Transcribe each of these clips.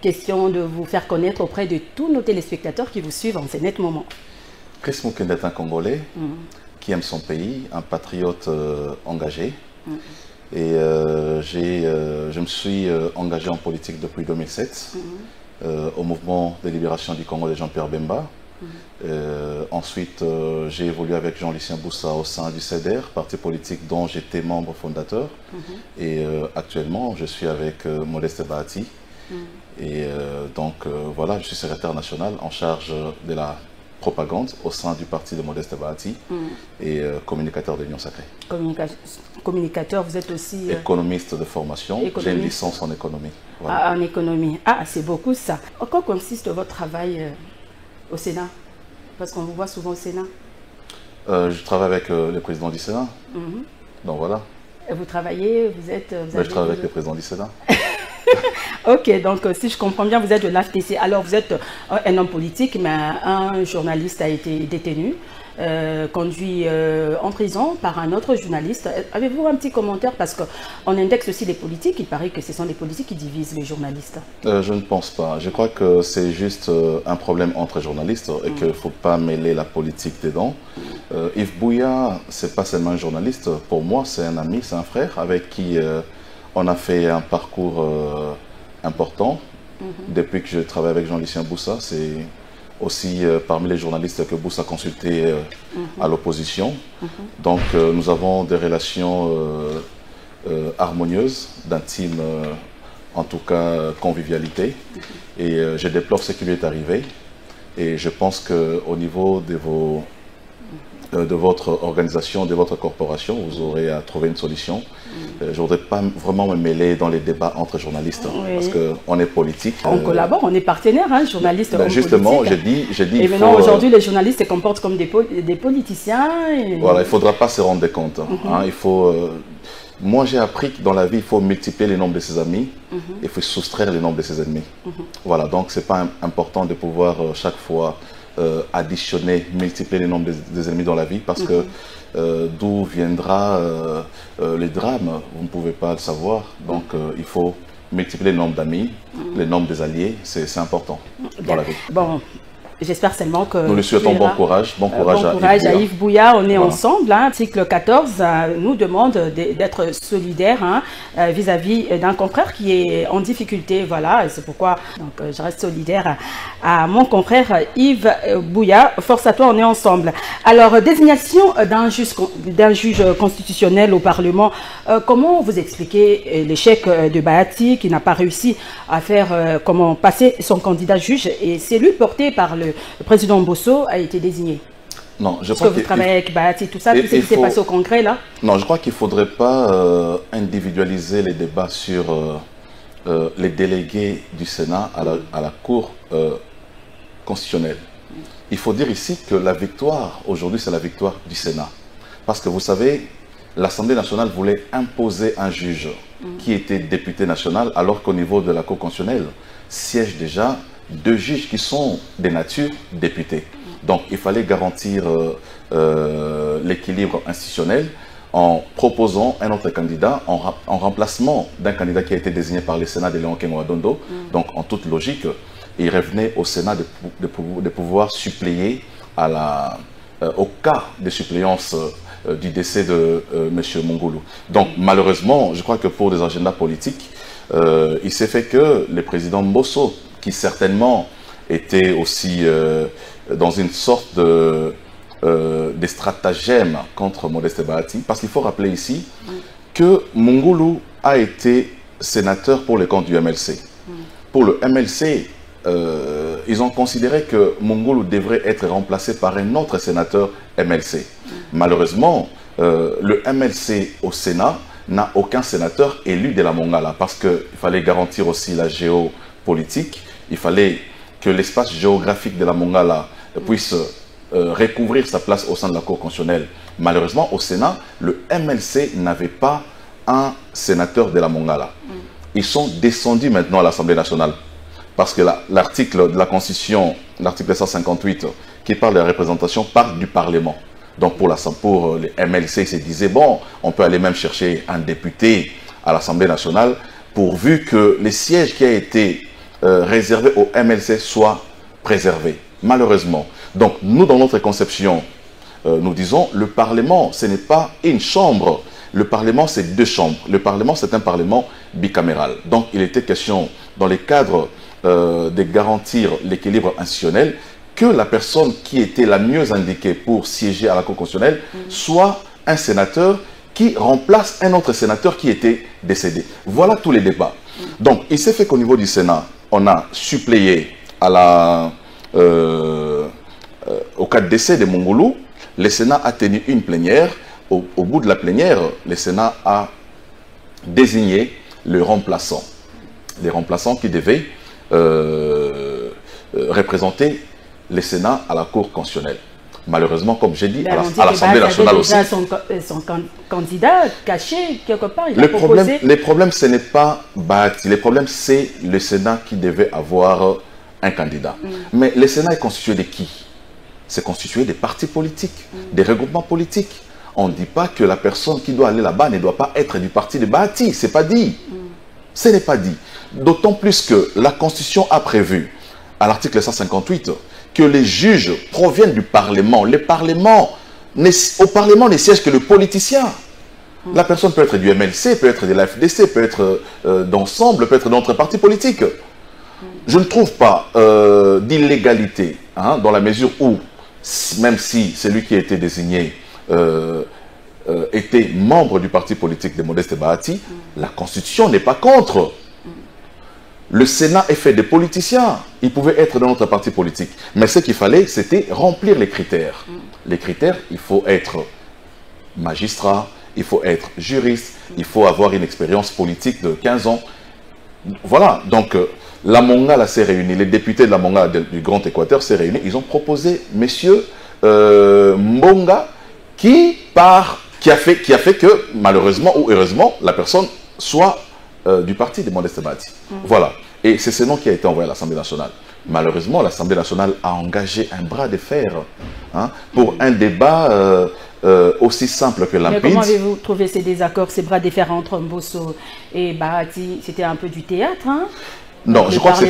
Question de vous faire connaître auprès de tous nos téléspectateurs qui vous suivent en ce net moment. Chris Moukende est un Congolais qui aime son pays, un patriote engagé. Et je me suis engagé en politique depuis 2007 au mouvement de libération du Congo de Jean-Pierre Bemba. Ensuite, j'ai évolué avec Jean-Lucien Boussa au sein du CEDER, parti politique dont j'étais membre fondateur. Et actuellement, je suis avec Modeste Bahati. Et donc voilà, je suis secrétaire national en charge de la propagande au sein du parti de Modeste Bahati et communicateur de l'Union Sacrée. Communicateur, vous êtes aussi... économiste de formation, j'ai une licence en économie. Voilà. Ah, en économie. Ah, c'est beaucoup ça. En quoi consiste votre travail au Sénat? Parce qu'on vous voit souvent au Sénat. Je travaille avec le président du Sénat. Donc voilà. Et vous travaillez, vous êtes... je travaille avec le président du Sénat. Ok, donc si je comprends bien, vous êtes de l'AFTC. Alors vous êtes un homme politique, mais un journaliste a été détenu, conduit en prison par un autre journaliste. Avez-vous un petit commentaire? Parce qu'on indexe aussi les politiques, il paraît que ce sont les politiques qui divisent les journalistes. Je ne pense pas. Je crois que c'est juste un problème entre journalistes et qu'il ne faut pas mêler la politique dedans. Yves Bouya, ce n'est pas seulement un journaliste. Pour moi, c'est un ami, c'est un frère avec qui on a fait un parcours important. Depuis que je travaille avec Jean-Lucien Boussa, c'est aussi parmi les journalistes que Boussa a consulté à l'opposition. Donc nous avons des relations harmonieuses, d'intime, en tout cas convivialité. Et je déplore ce qui lui est arrivé. Et je pense qu'au niveau de votre organisation, de votre corporation, vous aurez à trouver une solution. Je ne voudrais pas vraiment me mêler dans les débats entre journalistes, parce qu'on est politique. On collabore, on est partenaires, hein, journalistes. Justement, j'ai dit... Et maintenant, aujourd'hui, les journalistes se comportent comme des politiciens. Et... Voilà, il ne faudra pas se rendre compte. Hein, il faut... Moi, j'ai appris que dans la vie, il faut multiplier le nombre de ses amis, il faut soustraire le nombre de ses ennemis. Voilà, donc ce n'est pas important de pouvoir chaque fois additionner, multiplier le nombre des ennemis dans la vie, parce que d'où viendra les drames, vous ne pouvez pas le savoir. Donc il faut multiplier le nombre d'amis, le nombre des alliés, c'est important dans la vie. Bon. J'espère seulement que... Nous lui souhaitons bon courage. Bon courage, à Yves Bouya. On est ensemble. Hein. Article 14 nous demande d'être solidaire vis-à-vis d'un confrère qui est en difficulté. Voilà, et c'est pourquoi donc, je reste solidaire à mon confrère Yves Bouya. Force à toi, on est ensemble. Alors, désignation d'un juge constitutionnel au Parlement. Comment vous expliquez l'échec de Bahati qui n'a pas réussi à faire, passer son candidat juge, et c'est lui porté par le président Bosso a été désigné? Non, je crois que vous travaillez avec Bahati, tout ça, tout ce qui s'est passé au Congrès là? Non, je crois qu'il ne faudrait pas individualiser les débats sur les délégués du Sénat à la Cour constitutionnelle. Il faut dire ici que la victoire, aujourd'hui, c'est la victoire du Sénat. Parce que vous savez, l'Assemblée nationale voulait imposer un juge qui était député national, alors qu'au niveau de la Cour constitutionnelle siègent déjà 2 juges qui sont des natures députés. Donc il fallait garantir l'équilibre institutionnel en proposant un autre candidat en remplacement d'un candidat qui a été désigné par le Sénat de Léon Kengo Adondo. Donc en toute logique, il revenait au Sénat de pouvoir suppléer au cas de suppléance du décès de M. Mongoulou. Donc malheureusement, je crois que pour des agendas politiques, il s'est fait que le président Bosso, qui certainement était aussi dans une sorte de stratagème contre Modeste Bahati, parce qu'il faut rappeler ici que Mongoulou a été sénateur pour les comptes du MLC. Pour le MLC, ils ont considéré que Mongoulou devrait être remplacé par un autre sénateur MLC. Malheureusement, le MLC au Sénat n'a aucun sénateur élu de la Mongala, parce qu'il fallait garantir aussi la géopolitique. Il fallait que l'espace géographique de la Mongala puisse recouvrir sa place au sein de la Cour constitutionnelle. Malheureusement, au Sénat, le MLC n'avait pas un sénateur de la Mongala. Ils sont descendus maintenant à l'Assemblée nationale. Parce que l'article de la Constitution, l'article 158, qui parle de la représentation, parle du Parlement. Donc pour les MLC, ils se disaient, bon, on peut aller même chercher un député à l'Assemblée nationale. pourvu que les sièges qui ont été réservés au MLC soient préservés, malheureusement. Donc, nous, dans notre conception, nous disons, le Parlement, ce n'est pas une chambre. Le Parlement, c'est 2 chambres. Le Parlement, c'est un Parlement bicaméral. Donc, il était question, dans les cadres de garantir l'équilibre institutionnel, que la personne qui était la mieux indiquée pour siéger à la Cour constitutionnelle soit un sénateur qui remplace un autre sénateur qui était décédé. Voilà tous les débats. Donc, il s'est fait qu'au niveau du Sénat, on a suppléé à la, au cas de décès de Mongoulou. Le Sénat a tenu une plénière. Au bout de la plénière, le Sénat a désigné le remplaçant. Les remplaçants qui devaient représenter le Sénat à la Cour constitutionnelle. Malheureusement, comme j'ai dit, à l'Assemblée nationale aussi. Son candidat caché quelque part, il a proposé... Les problèmes, ce n'est pas Bahati. Les problèmes, c'est le Sénat qui devait avoir un candidat. Mais le Sénat est constitué de qui? C'est constitué des partis politiques, des regroupements politiques. On ne dit pas que la personne qui doit aller là-bas ne doit pas être du parti de Bahati. Ce n'est pas dit. Ce n'est pas dit. D'autant plus que la Constitution a prévu, à l'article 158, que les juges proviennent du Parlement. Au Parlement ne siège que le politicien. La personne peut être du MLC, peut être de la FDC, peut être d'ensemble, peut être d'autres partis politiques. Je ne trouve pas d'illégalité, dans la mesure où, même si celui qui a été désigné était membre du parti politique de Modeste Bahati, la Constitution n'est pas contre. Le Sénat est fait de politiciens. Il pouvait être dans notre parti politique. Mais ce qu'il fallait, c'était remplir les critères. Les critères, il faut être magistrat, il faut être juriste, il faut avoir une expérience politique de 15 ans. Voilà, donc la Monga s'est réunie, les députés de la Monga du Grand Équateur s'est réunis, ils ont proposé monsieur Mbonga qui a fait que, malheureusement ou heureusement, la personne soit du parti de Modeste Bahati. Voilà. Et c'est ce nom qui a été envoyé à l'Assemblée nationale. Malheureusement, l'Assemblée nationale a engagé un bras de fer pour un débat aussi simple que limpide. Mais comment avez-vous trouvé ces désaccords, ces bras de fer entre Mbosso et Bahati? C'était un peu du théâtre, Non, je crois que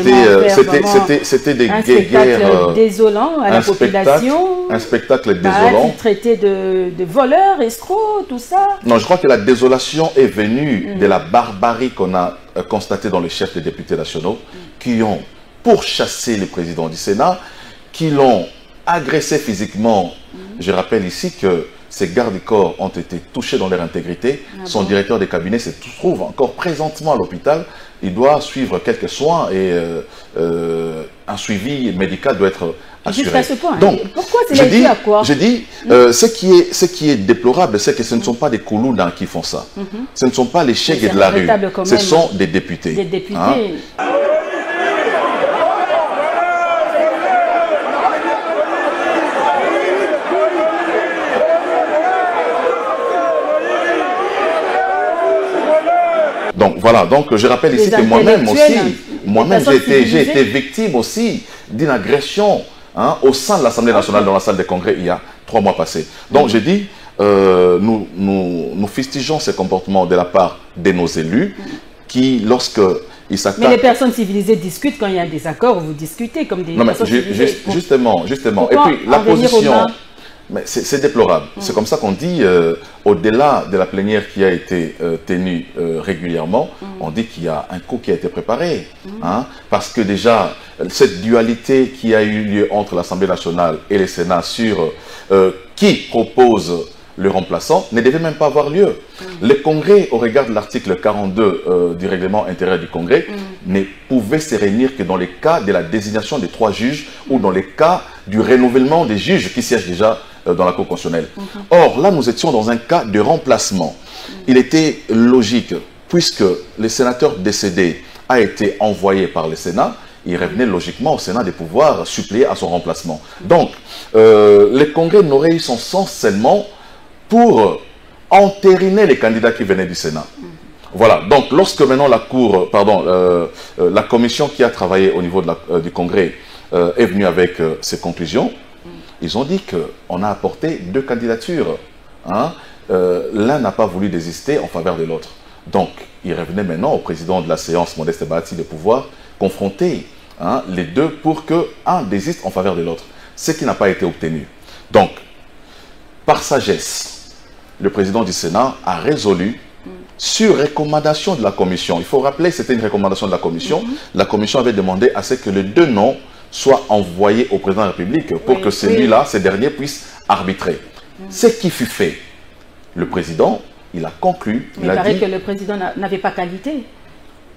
c'était des guerres désolant à la population. Un spectacle désolant. Traité de voleurs, escrocs, tout ça. Non, je crois que la désolation est venue de la barbarie qu'on a constatée dans les chefs des députés nationaux qui ont pourchassé le président du Sénat, qui l'ont agressé physiquement. Je rappelle ici que ces gardes-corps ont été touchés dans leur intégrité. Son directeur de cabinet se trouve encore présentement à l'hôpital. Il doit suivre quelques soins et un suivi médical doit être assuré. Jusqu'à ce point. Donc, pourquoi c'est dû à quoi? Je dis, ce qui est déplorable, c'est que ce ne sont pas des Kouloudans qui font ça. Ce ne sont pas les chèques de la rue. Ce sont des députés. Des députés. Donc voilà, donc je rappelle ici que moi-même aussi, j'ai été victime aussi d'une agression au sein de l'Assemblée nationale dans la salle des congrès il y a 3 mois passés. Donc j'ai dit, nous fustigeons ces comportements de la part de nos élus qui, lorsque ils s'attaquent... Mais les personnes civilisées discutent quand il y a un désaccord, vous discutez comme des personnes civilisées. Justement. Et puis la position... Mais c'est déplorable. C'est comme ça qu'on dit, au-delà de la plénière qui a été tenue régulièrement, on dit qu'il y a un coup qui a été préparé. Parce que déjà, cette dualité qui a eu lieu entre l'Assemblée nationale et le Sénat sur qui propose le remplaçant ne devait même pas avoir lieu. Le Congrès, au regard de l'article 42 du règlement intérieur du Congrès, ne pouvait se réunir que dans les cas de la désignation des 3 juges ou dans les cas du renouvellement des juges qui siègent déjà dans la Cour constitutionnelle. Or, là, nous étions dans un cas de remplacement. Il était logique, puisque le sénateur décédé a été envoyé par le Sénat, il revenait logiquement au Sénat de pouvoir suppléer à son remplacement. Donc, le Congrès n'aurait eu son sens seulement pour entériner les candidats qui venaient du Sénat. Voilà, donc lorsque maintenant la commission qui a travaillé au niveau de du Congrès est venue avec ses conclusions, ils ont dit qu'on a apporté 2 candidatures. L'un n'a pas voulu désister en faveur de l'autre. Donc, il revenait maintenant au président de la séance, Modeste Bahati, de pouvoir confronter les deux pour qu'un désiste en faveur de l'autre. Ce qui n'a pas été obtenu. Donc, par sagesse, le président du Sénat a résolu, sur recommandation de la commission, il faut rappeler que c'était une recommandation de la commission, la commission avait demandé à ce que les deux noms soient envoyés au président de la République pour que celui-là, ces derniers, puissent arbitrer. Ce qui fut fait. Le président, il a conclu, il a dit que le président n'avait pas qualité.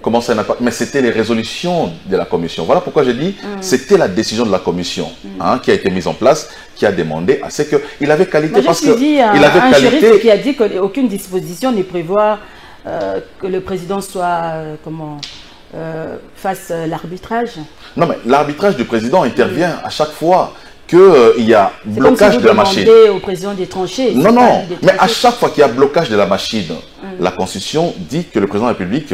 Comment ça n'a pas... Mais c'était les résolutions de la commission. Voilà pourquoi j'ai dit, c'était la décision de la commission qui a été mise en place, qui a demandé à ce qu'il avait qualité. Moi, je me suis dit, un juriste qui a dit qu'aucune disposition ne prévoit que le président soit, fasse l'arbitrage. Non, mais l'arbitrage du président intervient à chaque fois qu'il y a blocage de la machine. Au président des tranchées. Non, non, mais à chaque fois qu'il y a blocage de la machine, la Constitution dit que le président de la République,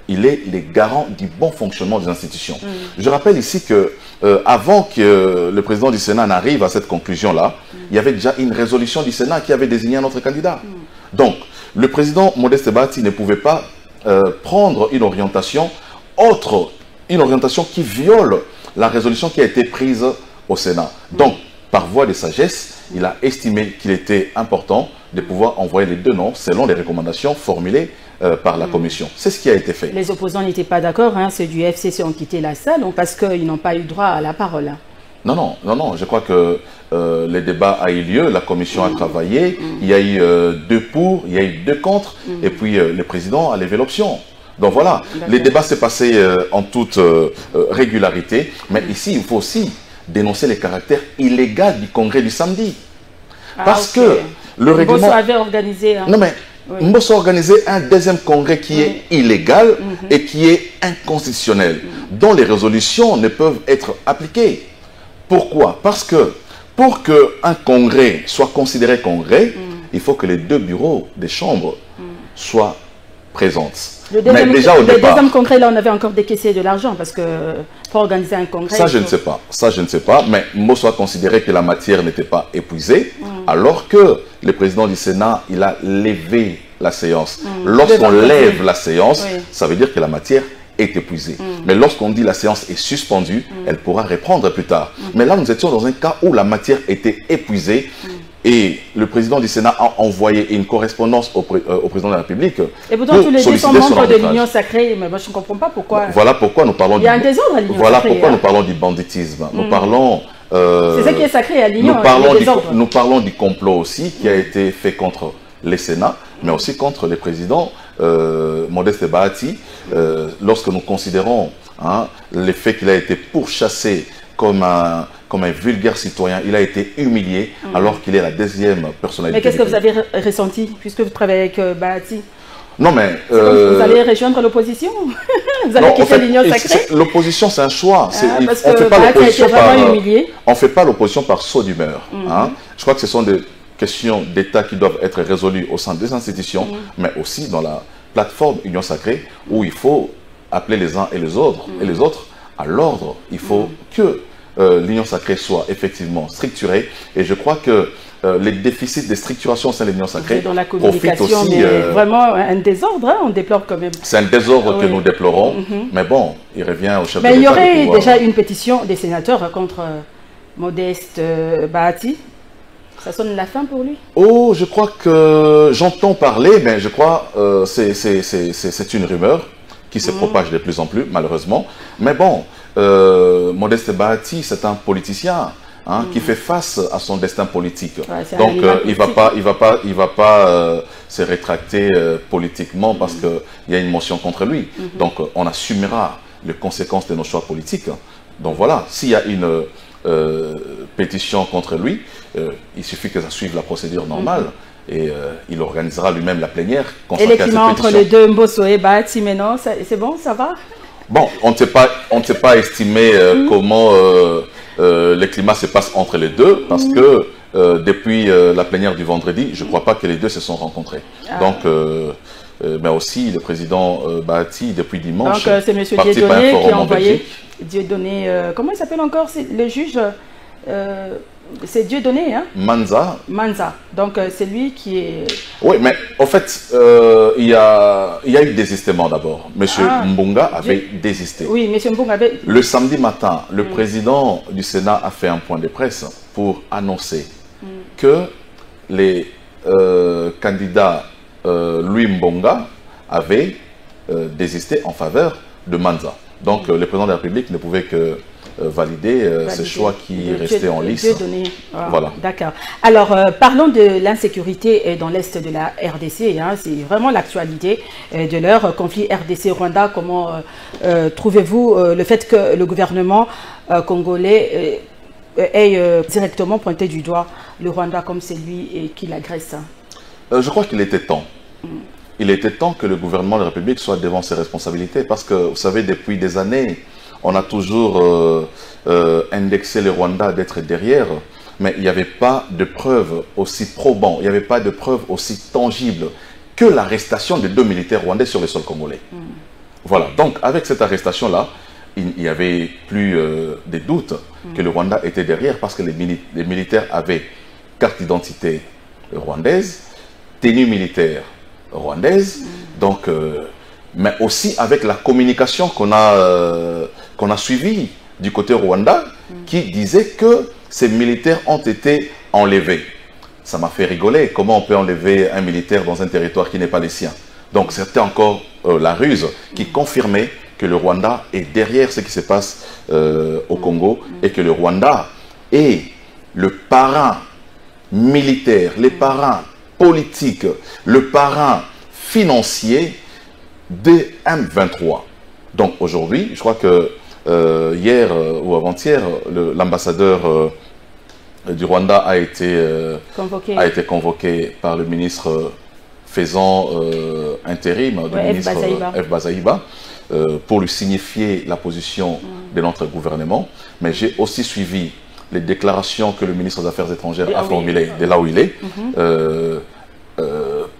il est le garant du bon fonctionnement des institutions. Je rappelle ici que avant que le président du Sénat n'arrive à cette conclusion-là, il y avait déjà une résolution du Sénat qui avait désigné un autre candidat. Donc, le président Modeste Bahati ne pouvait pas prendre une orientation autre, une orientation qui viole la résolution qui a été prise au Sénat. Donc, par voie de sagesse, il a estimé qu'il était important de pouvoir envoyer les deux noms selon les recommandations formulées par la commission. C'est ce qui a été fait. Les opposants n'étaient pas d'accord, ceux du FCC ont quitté la salle parce qu'ils n'ont pas eu droit à la parole. Non, non, non, non, je crois que le débat a eu lieu, la commission a travaillé, il y a eu 2 pour, il y a eu 2 contre, et puis le président a levé l'option. Donc voilà, les débats s'est passé en toute régularité, mais ici il faut aussi dénoncer les caractères illégaux du congrès du samedi. Parce que le règlement... Mbosso avait organisé... Non mais, Mbosso a organisé un deuxième congrès qui est illégal et qui est inconstitutionnel, dont les résolutions ne peuvent être appliquées. Pourquoi? Parce que pour qu'un congrès soit considéré congrès, il faut que les 2 bureaux des chambres soient présents. Le deuxième congrès, là, on avait encore décaissé de l'argent parce que pour organiser un congrès... Ça, je ne sais pas. Ça, je ne sais pas. Mais Mbosso a considéré que la matière n'était pas épuisée, alors que le président du Sénat, il a levé la séance. Lorsqu'on lève la séance, ça veut dire que la matière est épuisée. Mais lorsqu'on dit la séance est suspendue, elle pourra reprendre plus tard. Mais là, nous étions dans un cas où la matière était épuisée. Et le président du Sénat a envoyé une correspondance au président de la République. Et pourtant, tous les deux sont membres de l'Union sacrée. Mais moi, je ne comprends pas pourquoi. Voilà pourquoi nous parlons Il y a un désordre à l'Union Voilà pourquoi nous parlons du banditisme. Nous parlons... c'est ça qui est sacré à l'Union. Nous parlons du complot aussi qui a été fait contre les Sénats, mais aussi contre les présidents Modeste Bahati. Lorsque nous considérons le fait qu'il a été pourchassé comme un vulgaire citoyen, il a été humilié alors qu'il est la 2e personnalité. Mais qu'est-ce que vous avez ressenti puisque vous travaillez avec Bahati? Non mais... Vous allez rejoindre l'opposition? Vous allez quitter l'Union sacrée? L'opposition c'est un choix. Parce que Bahati a été vraiment humilié. On ne fait pas l'opposition par saut d'humeur. Je crois que ce sont des questions d'État qui doivent être résolues au sein des institutions, mais aussi dans la plateforme Union sacrée où il faut appeler les uns et les autres à l'ordre. Il faut que l'Union sacrée soit effectivement structurée. Et je crois que les déficits de structuration au sein de l'Union sacrée dans la communication, aussi... vraiment un désordre, on déplore quand même. C'est un désordre que nous déplorons. Mais bon, il revient au chef de l'État. Mais il y aurait déjà une pétition des sénateurs contre Modeste Bahati. Ça sonne la fin pour lui? Oh, je crois que j'entends parler, mais je crois que c'est une rumeur qui se propage de plus en plus, malheureusement. Mais bon, Modeste Bahati, c'est un politicien qui fait face à son destin politique. Donc, il va pas se rétracter politiquement parce qu'il y a une motion contre lui. Donc, on assumera les conséquences de nos choix politiques. Donc voilà, s'il y a une pétition contre lui, il suffit que ça suive la procédure normale. Et il organisera lui-même la plénière. Et les climats entre les deux, Mbosso et Bahati, mais non, c'est bon, ça va? Bon, on ne sait pas estimer comment le climat se passe entre les deux, parce que depuis la plénière du vendredi, je ne crois pas que les deux se sont rencontrés. Donc, mais aussi le président Bahati, depuis dimanche, donc c'est M. Dieudonné qui a envoyé... Dieudonné, comment il s'appelle encore? Le juge C'est Dieudonné, hein? Manza. Manza. Donc, c'est lui qui est... Oui, mais en fait, il y a eu désistement d'abord. Monsieur Mbunga avait désisté. Oui, Monsieur Mbunga avait... Le samedi matin, le président du Sénat a fait un point de presse pour annoncer que les candidats Louis Mbunga avaient désisté en faveur de Manza. Donc, le président de la République ne pouvait que valider ce choix qui restait en lice. Voilà. D'accord. Alors, parlons de l'insécurité dans l'Est de la RDC. Hein. C'est vraiment l'actualité de l'heure. Conflit RDC-Rwanda, comment trouvez-vous le fait que le gouvernement congolais ait directement pointé du doigt le Rwanda comme celui qui l'agresse? Je crois qu'il était temps. Il était temps que le gouvernement de la République soit devant ses responsabilités parce que, vous savez, depuis des années, on a toujours indexé le Rwanda d'être derrière, mais il n'y avait pas de preuves aussi probantes, il n'y avait pas de preuves aussi tangibles que l'arrestation de 2 militaires rwandais sur le sol congolais. Voilà, donc avec cette arrestation-là, il n'y avait plus de doute que le Rwanda était derrière parce que les militaires avaient carte d'identité rwandaise, tenue militaire rwandaise, donc... mais aussi avec la communication qu'on a suivie du côté Rwanda, qui disait que ces militaires ont été enlevés. Ça m'a fait rigoler. Comment on peut enlever un militaire dans un territoire qui n'est pas le sien? Donc c'était encore la ruse qui confirmait que le Rwanda est derrière ce qui se passe au Congo et que le Rwanda est le parrain militaire, les parrains politiques, le parrain financier de M23. Donc aujourd'hui, je crois que hier ou avant-hier, l'ambassadeur du Rwanda a été convoqué par le ministre faisant intérim, le ministre F. Bazaïba, pour lui signifier la position de notre gouvernement. Mais j'ai aussi suivi les déclarations que le ministre des Affaires étrangères a formulées de là où il est,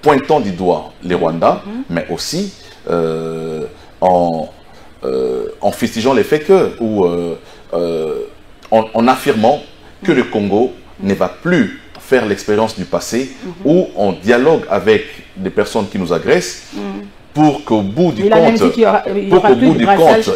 pointant du doigt les Rwandais, mais aussi en fustigeant les faits ou en affirmant que le Congo ne va plus faire l'expérience du passé où on dialogue avec des personnes qui nous agressent pour qu'au bout du compte,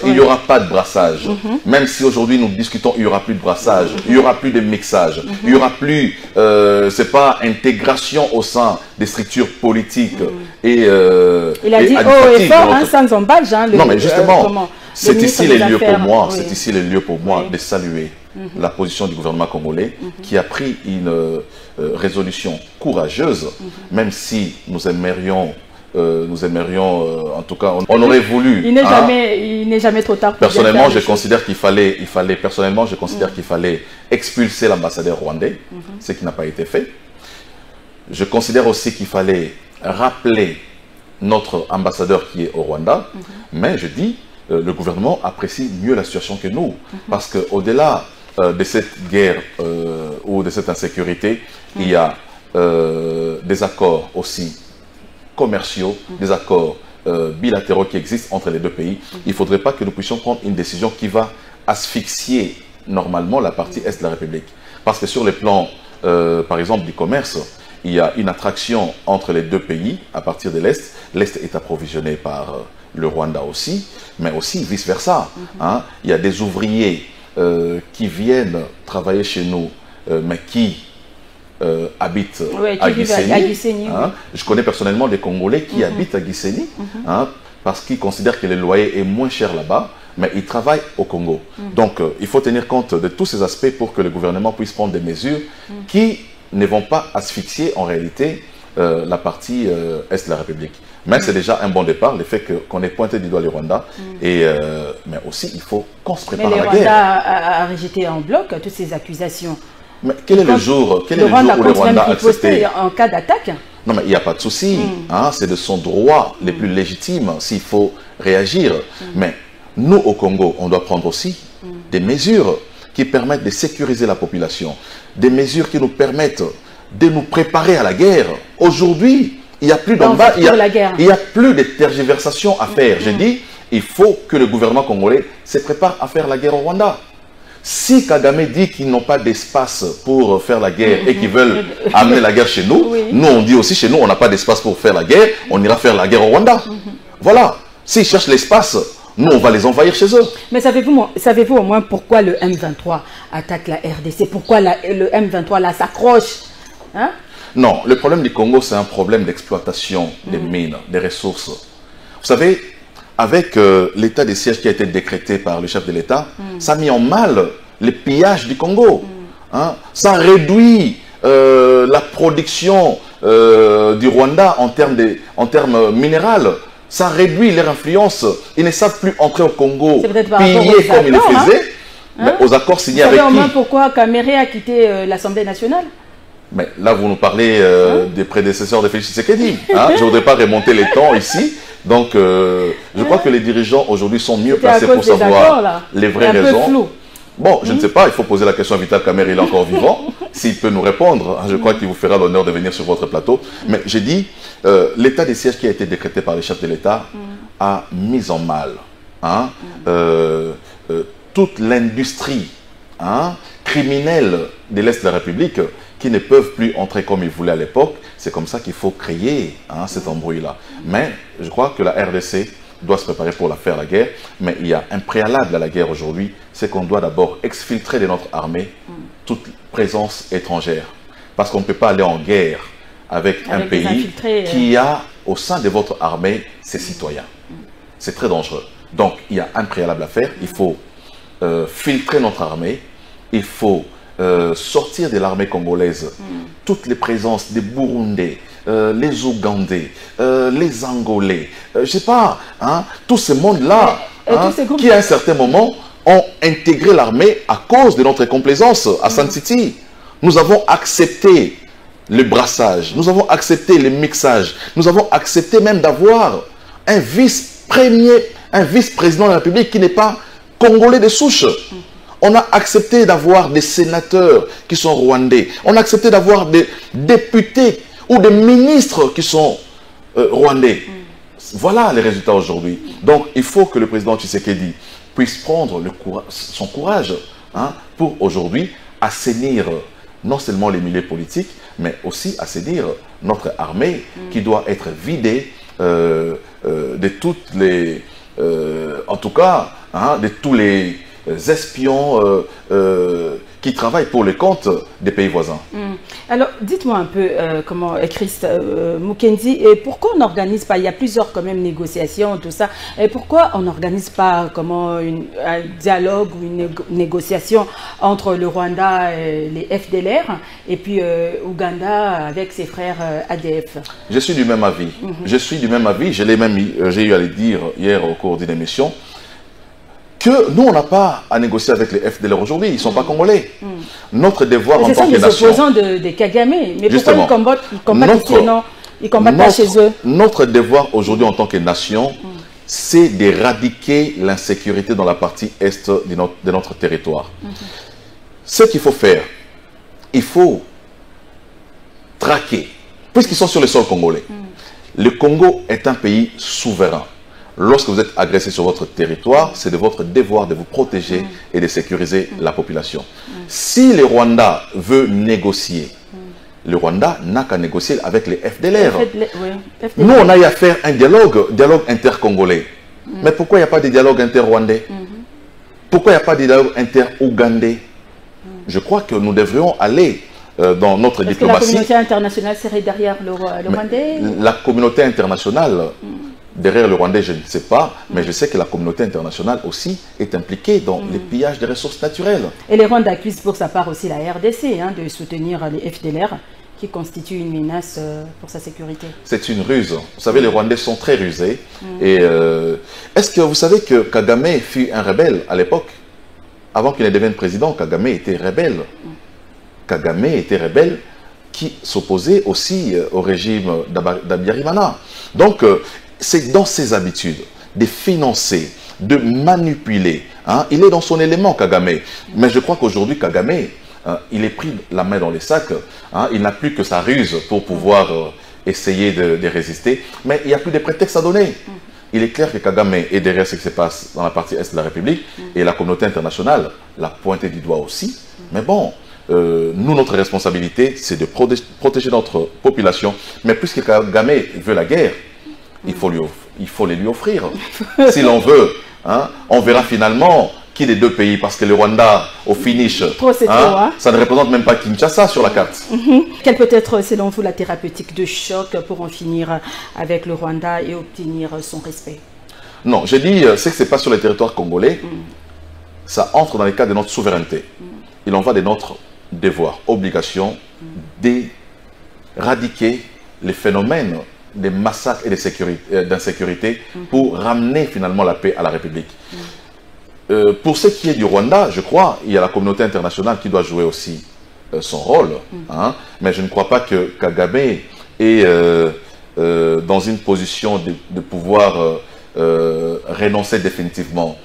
il n'y aura pas de brassage. Même si aujourd'hui nous discutons, il n'y aura plus de brassage, il n'y aura plus de mixage, il n'y aura plus, c'est pas intégration au sein des structures politiques et il a dit haut et fort, sans embâche. Non mais justement, c'est ici les lieux pour moi, c'est ici les lieux pour moi de saluer la position du gouvernement congolais qui a pris une résolution courageuse, même si nous aimerions en tout cas, on aurait voulu. Il n'est jamais trop tard. Personnellement, je considère qu'il fallait, expulser l'ambassadeur rwandais, ce qui n'a pas été fait. Je considère aussi qu'il fallait rappeler notre ambassadeur qui est au Rwanda, mais je dis, le gouvernement apprécie mieux la situation que nous, parce qu'au-delà de cette guerre ou de cette insécurité, il y a des accords aussi commerciaux, des accords bilatéraux qui existent entre les deux pays. Il ne faudrait pas que nous puissions prendre une décision qui va asphyxier normalement la partie Est de la République. Parce que sur le plan, par exemple, du commerce, il y a une attraction entre les deux pays à partir de l'Est. L'Est est approvisionné par le Rwanda aussi, mais aussi vice-versa. Il y a des ouvriers qui viennent travailler chez nous, mais qui habitent à Gisenyi. Je connais personnellement des Congolais qui habitent à Gisenyi, parce qu'ils considèrent que le loyer est moins cher là-bas, mais ils travaillent au Congo. Donc, il faut tenir compte de tous ces aspects pour que le gouvernement puisse prendre des mesures qui ne vont pas asphyxier en réalité la partie Est de la République. Mais c'est déjà un bon départ, le fait qu'on ait pointé du doigt le Rwanda, mais aussi il faut qu'on se prépare à la guerre. Mais le Rwanda a rejeté en bloc toutes ces accusations. Mais quel est le jour où le Rwanda a accepté en cas d'attaque? Non, mais il n'y a pas de souci. C'est de son droit le plus légitime s'il faut réagir. Mais nous, au Congo, on doit prendre aussi des mesures qui permettent de sécuriser la population, des mesures qui nous permettent de nous préparer à la guerre. Aujourd'hui, il n'y a plus d'embarras, il n'y a plus de tergiversation à faire. J'ai dit, il faut que le gouvernement congolais se prépare à faire la guerre au Rwanda. Si Kagame dit qu'ils n'ont pas d'espace pour faire la guerre et qu'ils veulent amener la guerre chez nous, nous on dit aussi chez nous on n'a pas d'espace pour faire la guerre, on ira faire la guerre au Rwanda. Voilà. S'ils cherchent l'espace, nous on va les envahir chez eux. Mais savez-vous au moins pourquoi le M23 attaque la RDC? Pourquoi le M23 là s'accroche, hein? Non, le problème du Congo, c'est un problème d'exploitation des mines, des ressources. Vous savez, avec l'état de siège qui a été décrété par le chef de l'État, ça a mis en mal le pillage du Congo. Hein? Ça réduit la production du Rwanda en termes minéraux. Ça réduit leur influence. Ils ne savent plus entrer au Congo, piller comme ils le faisaient, mais aux accords signés avec qui? Vous savez au moins pourquoi Kamere a quitté l'Assemblée nationale? Mais là, vous nous parlez des prédécesseurs de Félix Tshisekedi. Hein? Je ne voudrais pas remonter les temps ici. Donc, je crois que les dirigeants aujourd'hui sont mieux placés pour savoir les vraies raisons. Bon, je ne sais pas, il faut poser la question à Vital Kamerhe, il est encore vivant. S'il peut nous répondre, je crois qu'il vous fera l'honneur de venir sur votre plateau. Mais j'ai dit, l'état des sièges qui a été décrété par les chefs de l'État a mis en mal toute l'industrie criminelle de l'Est de la République qui ne peuvent plus entrer comme ils voulaient à l'époque. C'est comme ça qu'il faut créer cet embrouille-là. Mais je crois que la RDC doit se préparer pour faire la guerre. Mais il y a un préalable à la guerre aujourd'hui, c'est qu'on doit d'abord exfiltrer de notre armée toute présence étrangère. Parce qu'on ne peut pas aller en guerre avec un pays qui a au sein de votre armée ses citoyens. C'est très dangereux. Donc il y a un préalable à faire. Il faut filtrer notre armée. Il faut sortir de l'armée congolaise toutes les présences des Burundais, les Ougandais, les Angolais, je ne sais pas, tout ce monde-là qui à un certain moment ont intégré l'armée à cause de notre complaisance à Sun City. Nous avons accepté le brassage, nous avons accepté le mixage, nous avons accepté même d'avoir un vice-président de la République qui n'est pas congolais de souche. On a accepté d'avoir des sénateurs qui sont rwandais. On a accepté d'avoir des députés ou des ministres qui sont rwandais. Voilà les résultats aujourd'hui. Donc, il faut que le président Tshisekedi puisse prendre son courage pour aujourd'hui assainir non seulement les milieux politiques, mais aussi assainir notre armée qui doit être vidée de toutes les... en tout cas, de tous les espions qui travaillent pour le compte des pays voisins. Alors, dites-moi un peu, comment, Christ Mukendi, et pourquoi on n'organise pas, il y a plusieurs quand même négociations, tout ça, et pourquoi on n'organise pas comment, un dialogue ou une négociation entre le Rwanda et les FDLR, et puis Ouganda avec ses frères ADF? Je suis du même avis. Je suis du même avis, j'ai eu à le dire hier au cours d'une émission, que nous, on n'a pas à négocier avec les FDLR aujourd'hui. Ils ne sont pas congolais. Notre devoir en tant que nation... C'est ça les opposants de Kagame. Mais justement, pourquoi ils combattent ici et non? Ils ne combattent pas chez eux. Notre devoir aujourd'hui en tant que nation, c'est d'éradiquer l'insécurité dans la partie est de notre territoire. Ce qu'il faut faire, il faut traquer, puisqu'ils sont sur le sol congolais. Le Congo est un pays souverain. Lorsque vous êtes agressé sur votre territoire, c'est de votre devoir de vous protéger et de sécuriser la population. Si le Rwanda veut négocier, le Rwanda n'a qu'à négocier avec les FDLR. Nous, on a eu à faire un dialogue intercongolais. Mais pourquoi il n'y a pas de dialogue inter-rwandais? Pourquoi il n'y a pas de dialogue inter-ougandais? Je crois que nous devrions aller dans notre diplomatie. Que la communauté internationale serait derrière le Rwandais? La communauté internationale... Derrière le Rwandais, je ne sais pas, mais je sais que la communauté internationale aussi est impliquée dans les pillages des ressources naturelles. Et les Rwandais accusent pour sa part aussi la RDC de soutenir les FDLR qui constituent une menace pour sa sécurité. C'est une ruse. Vous savez, les Rwandais sont très rusés. Et est-ce que vous savez que Kagame fut un rebelle à l'époque? Avant qu'il ne devienne président, Kagame était rebelle. Kagame était rebelle qui s'opposait aussi au régime d'Abiyarimana. Donc, c'est dans ses habitudes de financer, de manipuler. Il est dans son élément, Kagame. Mais je crois qu'aujourd'hui, Kagame, il est pris la main dans les sacs. Il n'a plus que sa ruse pour pouvoir essayer de résister. Mais il n'y a plus de prétexte à donner. il est clair que Kagame est derrière ce qui se passe dans la partie est de la République, et la communauté internationale l'a pointé du doigt aussi. Mais bon, nous, notre responsabilité, c'est de protéger notre population. Mais puisque Kagame veut la guerre, il faut les lui offrir. Si l'on veut, hein, on verra finalement qui des deux pays, parce que le Rwanda, au finish, ça ne représente même pas Kinshasa sur la carte. Quelle peut être, selon vous, la thérapeutique de choc pour en finir avec le Rwanda et obtenir son respect? Non, j'ai dit, ce qui se passe sur le territoire congolais, ça entre dans les cadres de notre souveraineté. Il en va de notre devoir, obligation d'éradiquer les phénomènes des massacres et d'insécurité pour ramener finalement la paix à la République. Pour ce qui est du Rwanda, je crois, il y a la communauté internationale qui doit jouer aussi son rôle. Hein, mais je ne crois pas que Kagame est dans une position de pouvoir renoncer définitivement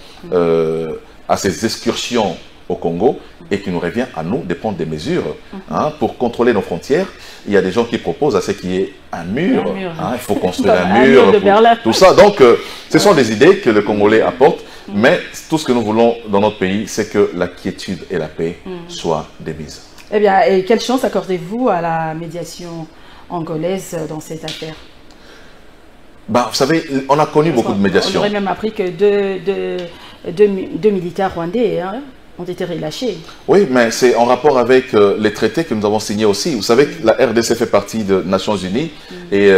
à ses excursions au Congo, et qu'il nous revient à nous de prendre des mesures hein, pour contrôler nos frontières. Il y a des gens qui proposent à ce qu'il y ait un mur. Hein, il faut construire un mur, tout ça. Donc, ce sont des idées que le Congolais apporte. Mais tout ce que nous voulons dans notre pays, c'est que la quiétude et la paix soient des mises. Eh bien, et quelle chance accordez-vous à la médiation angolaise dans cette affaire? Ben, vous savez, on a connu beaucoup de médiations. On aurait même appris que deux militaires rwandais ont été relâchés. Oui, mais c'est en rapport avec les traités que nous avons signés aussi. Vous savez que la RDC fait partie des Nations Unies. Et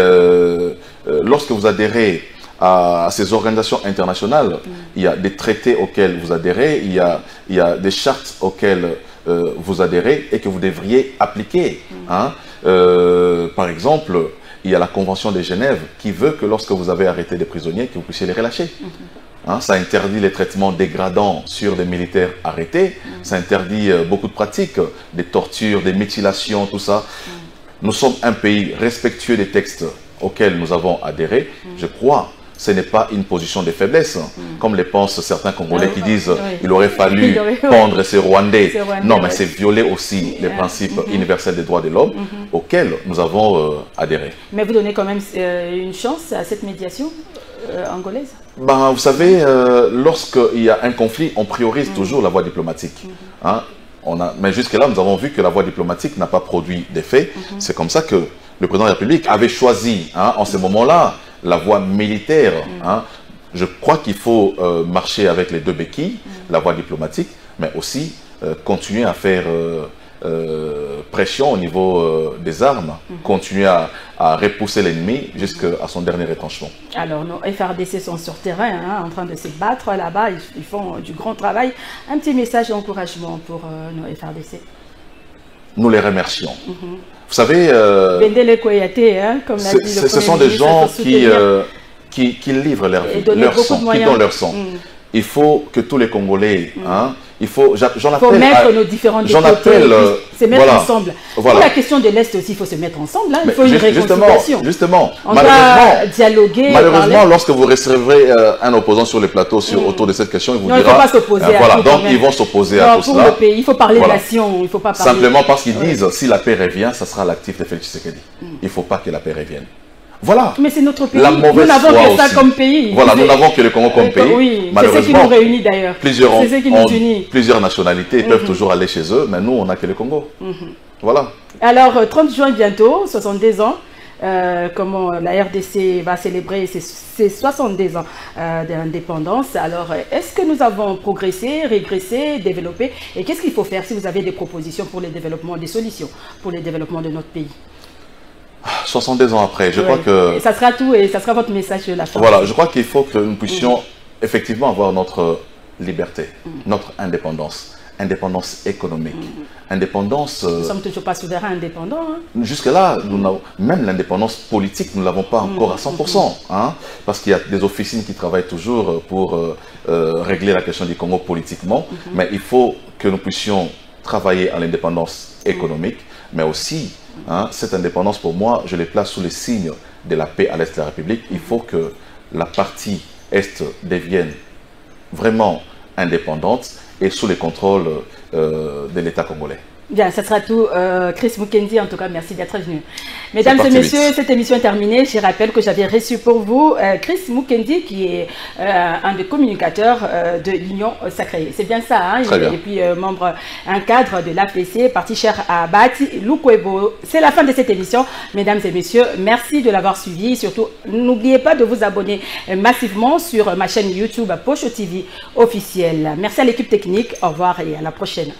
lorsque vous adhérez à ces organisations internationales, il y a des traités auxquels vous adhérez, il y a des chartes auxquelles vous adhérez et que vous devriez appliquer. Hein. Par exemple, il y a la Convention de Genève qui veut que lorsque vous avez arrêté des prisonniers, que vous puissiez les relâcher. Hein, ça interdit les traitements dégradants sur des militaires arrêtés, ça interdit beaucoup de pratiques, des tortures, des mutilations, tout ça. Nous sommes un pays respectueux des textes auxquels nous avons adhéré, je crois. Ce n'est pas une position de faiblesse, comme le pensent certains Congolais qui disent qu'il aurait fallu pendre ces Rwandais. Non, mais c'est violer aussi les principes universels des droits de l'homme auxquels nous avons adhéré. Mais vous donnez quand même une chance à cette médiation angolaise? Ben, vous savez, lorsqu'il y a un conflit, on priorise toujours la voie diplomatique. Hein? Mais jusque-là, nous avons vu que la voie diplomatique n'a pas produit d'effet. C'est comme ça que le président de la République avait choisi, hein, en ce moment-là, la voie militaire. Hein. Je crois qu'il faut marcher avec les deux béquilles, la voie diplomatique, mais aussi continuer à faire pression au niveau des armes, continuer à repousser l'ennemi jusqu'à son dernier retranchement. Alors, nos FRDC sont sur terrain, hein, en train de se battre là-bas, ils font du grand travail. Un petit message d'encouragement pour nos FRDC. Nous les remercions. Vous savez, comme l'a dit le Premier ministre, ce sont des gens qui livrent leur sang, qui donnent leur sang. Il faut que tous les Congolais, il faut mettre nos différents défauts, se mettre ensemble. Voilà. Pour la question de l'Est aussi, il faut se mettre ensemble, hein. Il faut une réconciliation. Justement, on doit dialoguer. Malheureusement, lorsque vous recevrez un opposant sur les plateaux autour de cette question, il vous dira... il ne faut pas s'opposer à voilà, donc ils vont s'opposer à tout cela. Pour le pays, il faut parler de nation, il ne faut pas parler... Simplement parce qu'ils disent, si la paix revient, ça sera l'actif de Félix Tshisekedi. Il ne faut pas que la paix revienne. Voilà. Mais c'est notre pays. Nous n'avons que ça comme pays. Voilà, nous n'avons que le Congo comme pays. Oui, c'est ce qui nous réunit d'ailleurs. Plusieurs nationalités peuvent toujours aller chez eux, mais nous, on n'a que le Congo. Voilà. Alors, 30 juin bientôt, 62 ans, comment la RDC va célébrer ses 62 ans d'indépendance. Alors, est-ce que nous avons progressé, régressé, développé? Et qu'est-ce qu'il faut faire si vous avez des propositions pour le développement, des solutions pour le développement de notre pays? 62 ans après, je crois que... Et ça sera tout, et ça sera votre message de la fin. Voilà, je crois qu'il faut que nous puissions effectivement avoir notre liberté, notre indépendance, indépendance économique, indépendance... Nous ne sommes toujours pas souverains indépendants. Hein. Jusque-là, même l'indépendance politique, nous ne l'avons pas encore à 100%, hein, parce qu'il y a des officines qui travaillent toujours pour régler la question du Congo politiquement, mais il faut que nous puissions travailler à l'indépendance économique, mais aussi... Hein, cette indépendance, pour moi, je les place sous les signes de la paix à l'Est de la République. Il faut que la partie Est devienne vraiment indépendante et sous les contrôles de l'État congolais. Bien, ça sera tout. Chris Mukendi, en tout cas, merci d'être venu. Mesdames et messieurs, cette émission est terminée. Je rappelle que j'avais reçu pour vous Chris Mukendi, qui est un des communicateurs de l'Union Sacrée. C'est bien ça, hein? Et puis membre, un cadre de l'APC, parti cher à Bati Lukwebo. C'est la fin de cette émission. Mesdames et messieurs, merci de l'avoir suivi. Surtout, n'oubliez pas de vous abonner massivement sur ma chaîne YouTube Pocho TV officielle. Merci à l'équipe technique. Au revoir et à la prochaine.